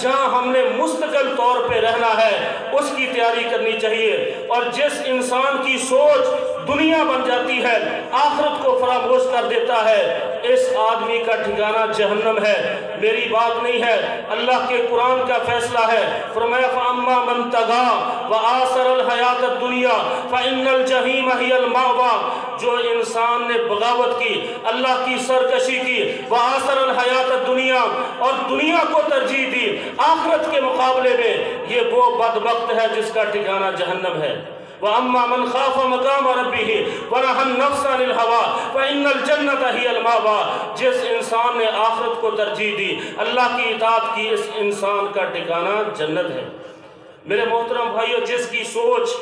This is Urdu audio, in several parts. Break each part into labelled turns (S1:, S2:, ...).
S1: جہاں ہم نے مستقل طور پہ رہنا ہے اس کی تیاری کرنی چاہیے۔ اور جس انسان کی سوچ دنیا بن جاتی ہے، آخرت کو فراموش کر دیتا ہے، اس آدمی کا ٹھکانہ جہنم ہے۔ میری بات نہیں ہے، اللہ کے قرآن کا فیصلہ ہے۔ فرمایا فَأَمَّا مَن طَغَىٰ وَآثَرَ الْحَيَاةَ الدُّنْيَا فَإِنَّ الْجَحِيمَ هِيَ الْمَأْوَىٰ۔ جو انسان نے بغاوت کی، اللہ کی سرکشی کی، وَآثَرَ الْحَيَاةَ الدُّنْيَا، اور دنیا کو ترجیح دی آخرت کے مقابلے میں، یہ وہ بدبخت ہے جس کا ٹھکانہ جہنم ہے۔ وَأَمَّا مَنْ خَافَ مَقَامَ رَبِّهِ وَنَهَى النَّفْسَ عَنِ الْهَوَىٰ فَإِنَّ الْجَنَّةَ هِيَ الْمَأْوَىٰ۔ جس انسان نے آخرت کو ترجیح دی، اللہ کی اطاعت کی، اس انسان کا ٹھکانہ جنت ہے۔ میرے محترم بھائیو، جس کی سوچ،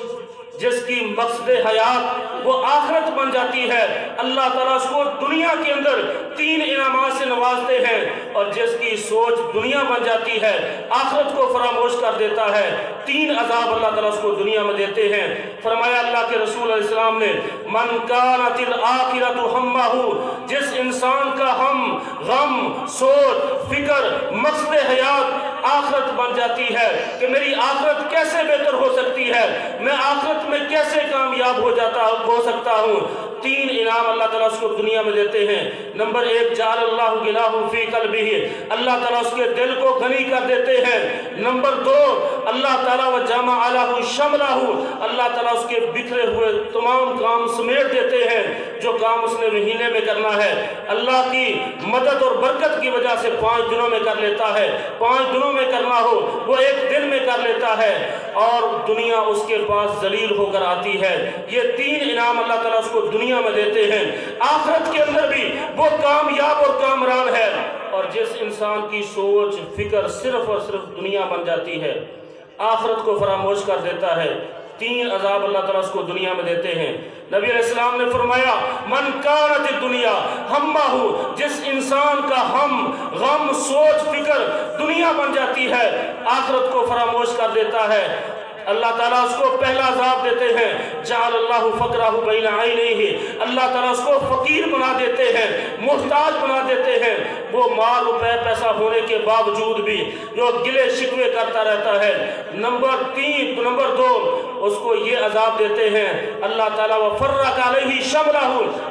S1: جس کی مقصد حیات وہ آخرت بن جاتی ہے، اللہ تعالیٰ اس کو دنیا کے اندر 3 انعامات سے نوازتے ہیں۔ اور جس کی سوچ دنیا بن جاتی ہے، آخرت کو فراموش کر دیتا ہے، 3 عذاب اللہ تعالیٰ اس کو دنیا میں دیتے ہیں۔ فرمایا اللہ کے رسول علیہ السلام نے، من کانت الآخرۃ ہمہ، جس انسان کا ہم، غم، سوچ، فکر، مقصد حیات آخرت بن جاتی ہے کہ میری آخرت کیسے بہتر ہو سکتی ہے، میں آخرت میں کیسے کامیاب ہو سکتا ہوں، 3 انعام اللہ تعالیٰ اس کو دنیا میں دیتے ہیں۔ نمبر 1، جعل اللہ غناہ فی قلبہ، اللہ تعالیٰ اس کے دل کو غنی کر دیتے ہیں۔ نمبر 2، اللہ تعالیٰ وجمع لہ شملہ، اللہ تعالیٰ اس کے بکھرے ہوئے تمام کام سمیٹ دیتے ہیں، جو کام اس نے مہینے میں کرنا ہے اللہ کی مدد اور برکت کی وجہ سے 5 دنوں میں کر لیتا ہے، 5 دنوں میں کرنا ہو وہ 1 دن میں کر لیتا ہے، اور دنیا اس کے پاس ذلیل ہو کر آتی ہے۔ یہ 3 انعام اللہ تعالیٰ اس کو دنیا میں دیتے ہیں۔ آخرت کے اندر بھی وہ کامیاب اور کامران ہے۔ اور جس انسان کی سوچ، فکر صرف اور صرف دنیا بن جاتی ہے، آخرت کو فراموش کر دیتا ہے، 3 عذاب اللہ تعالیٰ اس کو دنیا میں دیتے ہیں۔ نبی علیہ السلام نے فرمایا، من کانت الدنیا ہمہ، جس انسان کا ہم، غم، سوچ، فکر دنیا بن جاتی ہے، آخرت کو فراموش کر دیتا ہے، اللہ تعالیٰ اس کو پہلا عذاب دیتے ہیں، جعل اللہ فقرہ بین عینیہ، اللہ تعالیٰ اس کو فقیر بنا دیتے ہیں، محتاج بنا دیتے ہیں۔ وہ مال روپے پیسہ ہونے کے باوجود بھی جو گلے شکوے کرتا رہتا ہے۔ نمبر 2، اس کو یہ عذاب دیتے ہیں، اللہ تعالیٰ وفرق علیہ شملہ،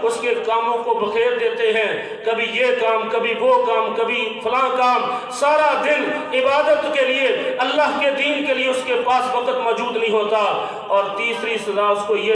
S1: اس کے کاموں کو بخیر دیتے ہیں، کبھی یہ کام، کبھی وہ کام، کبھی فلاں کام، سارا دن عبادت کے لیے، اللہ کے دین کے لیے اس کے پاس وقت موجود نہیں ہوتا۔ اور تیسری سزا اس کو یہ